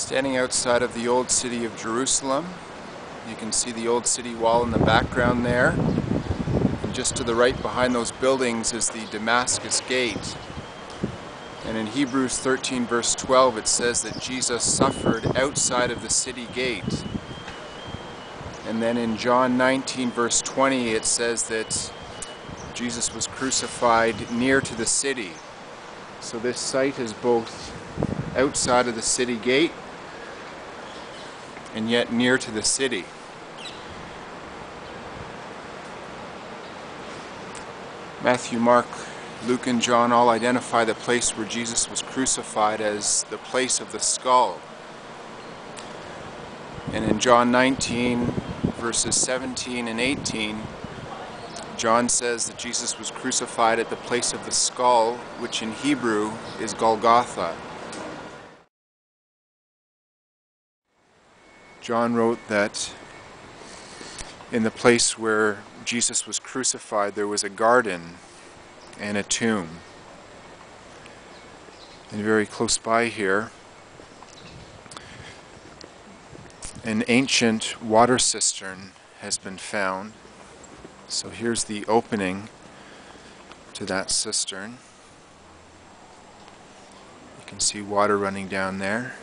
Standing outside of the old city of Jerusalem, you can see the old city wall in the background there. And just to the right behind those buildings is the Damascus Gate. And in Hebrews 13 verse 12 it says that Jesus suffered outside of the city gate. And then in John 19 verse 20 it says that Jesus was crucified near to the city. So this site is both outside of the city gate and yet near to the city. Matthew, Mark, Luke, and John all identify the place where Jesus was crucified as the place of the skull. And in John 19, verses 17 and 18, John says that Jesus was crucified at the place of the skull, which in Hebrew is Golgotha. John wrote that in the place where Jesus was crucified there was a garden and a tomb. And very close by here, an ancient water cistern has been found. So here's the opening to that cistern. You can see water running down there.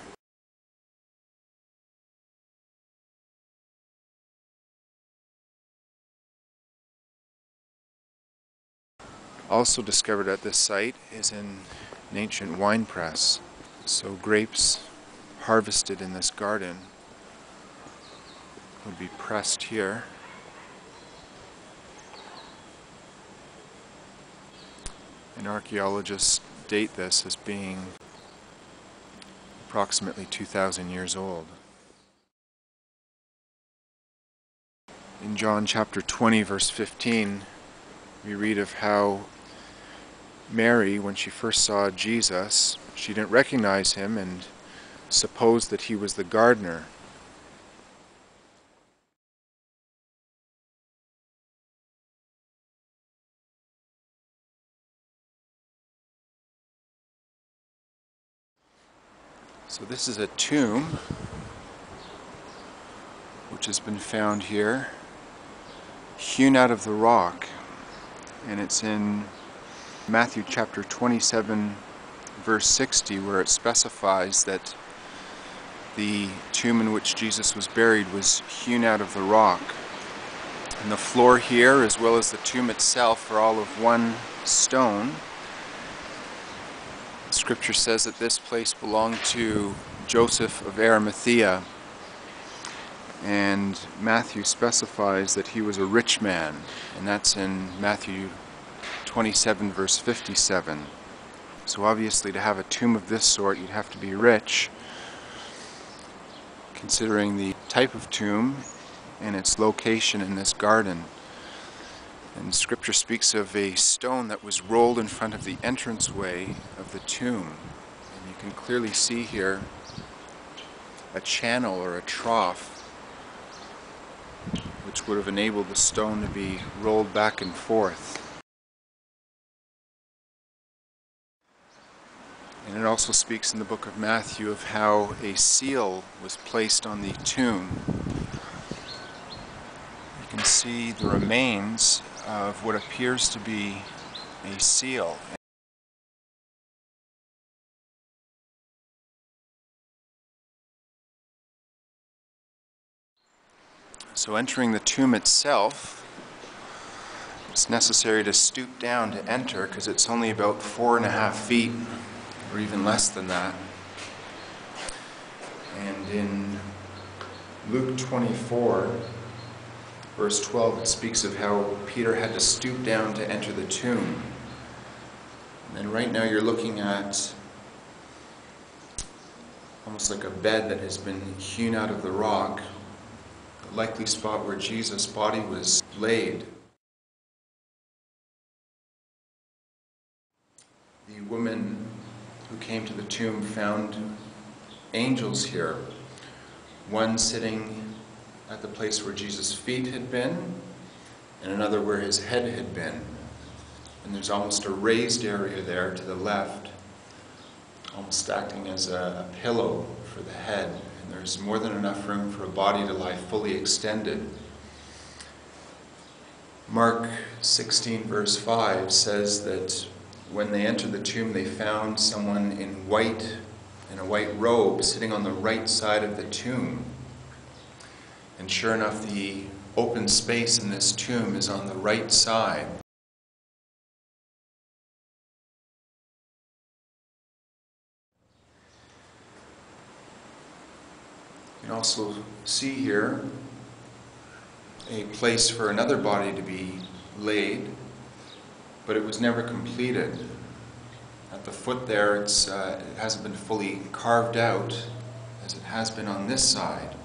Also discovered at this site is an ancient wine press. So grapes harvested in this garden would be pressed here. And archaeologists date this as being approximately 2,000 years old. In John chapter 20 verse 15 we read of how Mary, when she first saw Jesus, she didn't recognize him and supposed that he was the gardener. So this is a tomb which has been found here, hewn out of the rock, and it's in Matthew chapter 27 verse 60 where it specifies that the tomb in which Jesus was buried was hewn out of the rock. And the floor here as well as the tomb itself are all of one stone. Scripture says that this place belonged to Joseph of Arimathea, and Matthew specifies that he was a rich man, and that's in Matthew 27 verse 57. So obviously to have a tomb of this sort you'd have to be rich, considering the type of tomb and its location in this garden. And Scripture speaks of a stone that was rolled in front of the entranceway of the tomb. And you can clearly see here a channel or a trough which would have enabled the stone to be rolled back and forth. And it also speaks in the book of Matthew of how a seal was placed on the tomb. You can see the remains of what appears to be a seal. So entering the tomb itself, it's necessary to stoop down to enter because it's only about 4.5 feet or even less than that. And in Luke 24 verse 12, it speaks of how Peter had to stoop down to enter the tomb. And then right now you're looking at almost like a bed that has been hewn out of the rock, the likely spot where Jesus' body was laid. The woman who came to the tomb found angels here, one sitting at the place where Jesus' feet had been, and another where his head had been. And there's almost a raised area there to the left almost acting as a pillow for the head, and there's more than enough room for a body to lie fully extended. Mark 16 verse 5 says that when they entered the tomb, they found someone in a white robe sitting on the right side of the tomb. And sure enough, the open space in this tomb is on the right side. You can also see here a place for another body to be laid, but it was never completed. At the foot there, it hasn't been fully carved out as it has been on this side.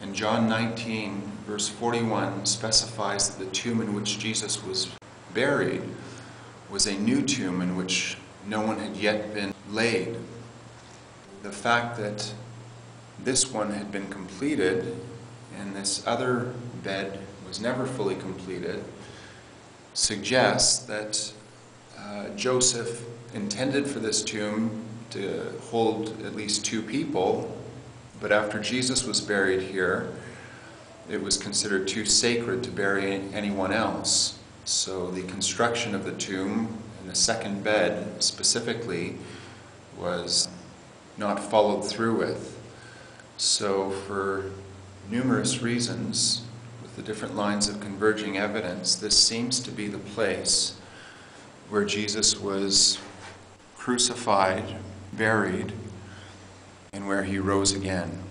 And John 19, verse 41, specifies that the tomb in which Jesus was buried was a new tomb in which no one had yet been laid. The fact that this one had been completed and this other bed was never fully completed suggests that Joseph intended for this tomb to hold at least 2 people, but after Jesus was buried here, it was considered too sacred to bury anyone else. So the construction of the tomb and the second bed specifically was not followed through with. So for numerous reasons, with the different lines of converging evidence, this seems to be the place where Jesus was crucified, buried, and where he rose again.